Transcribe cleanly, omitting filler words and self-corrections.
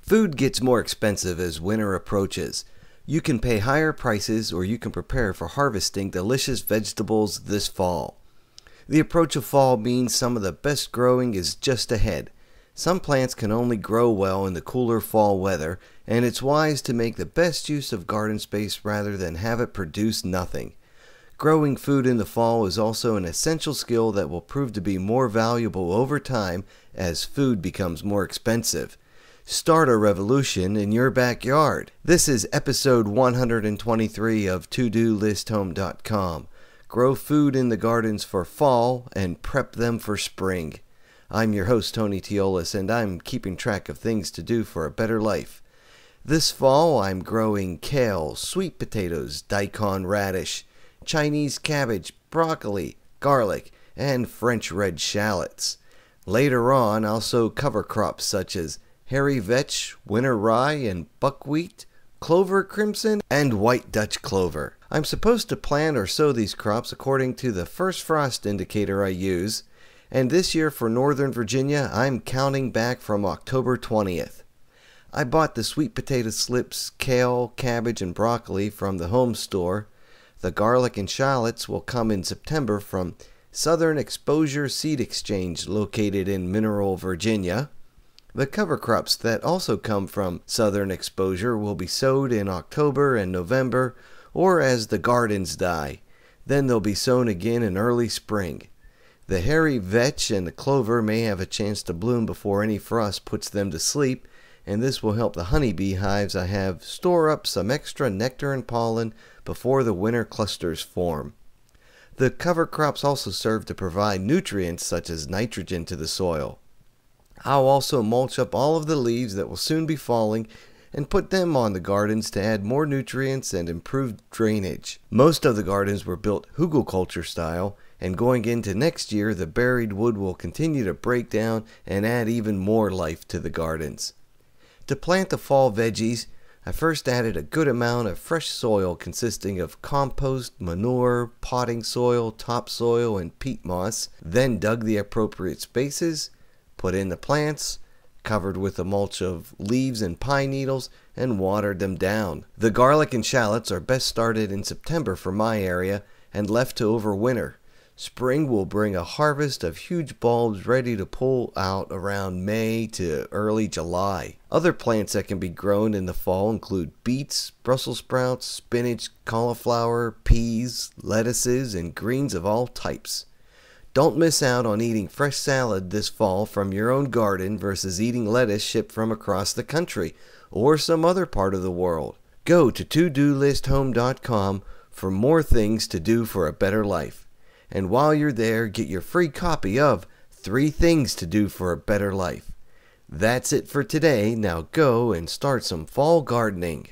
Food gets more expensive as winter approaches. You can pay higher prices or you can prepare for harvesting delicious vegetables this fall. The approach of fall means some of the best growing is just ahead. Some plants can only grow well in the cooler fall weather, and it's wise to make the best use of garden space rather than have it produce nothing. Growing food in the fall is also an essential skill that will prove to be more valuable over time as food becomes more expensive. Start a revolution in your backyard. This is episode 123 of ToDoListHome.com. Grow food in the gardens for fall and prep them for spring. I'm your host, Tony Teolis, and I'm keeping track of things to do for a better life. This fall, I'm growing kale, sweet potatoes, daikon radish, Chinese cabbage, broccoli, garlic, and French red shallots. Later on, I'll sow cover crops such as hairy vetch, winter rye, and buckwheat, clover crimson, and white Dutch clover. I'm supposed to plant or sow these crops according to the first frost indicator I use, and this year for Northern Virginia, I'm counting back from October 20th. I bought the sweet potato slips, kale, cabbage, and broccoli from the home store. The garlic and shallots will come in September from Southern Exposure Seed Exchange located in Mineral, Virginia. The cover crops that also come from Southern Exposure will be sowed in October and November, or as the gardens die. Then they'll be sown again in early spring. The hairy vetch and the clover may have a chance to bloom before any frost puts them to sleep, and this will help the honeybee hives I have store up some extra nectar and pollen before the winter clusters form. The cover crops also serve to provide nutrients such as nitrogen to the soil. I'll also mulch up all of the leaves that will soon be falling and put them on the gardens to add more nutrients and improve drainage. Most of the gardens were built hugelkultur style, and going into next year the buried wood will continue to break down and add even more life to the gardens. To plant the fall veggies, I first added a good amount of fresh soil consisting of compost, manure, potting soil, topsoil, and peat moss, then dug the appropriate spaces, put in the plants, covered with a mulch of leaves and pine needles, and watered them down. The garlic and shallots are best started in September for my area and left to overwinter. Spring will bring a harvest of huge bulbs ready to pull out around May to early July. Other plants that can be grown in the fall include beets, Brussels sprouts, spinach, cauliflower, peas, lettuces, and greens of all types. Don't miss out on eating fresh salad this fall from your own garden versus eating lettuce shipped from across the country or some other part of the world. Go to ToDoListHome.com for more things to do for a better life. And while you're there, get your free copy of 3 Things to Do for a Better Life. That's it for today. Now go and start some fall gardening.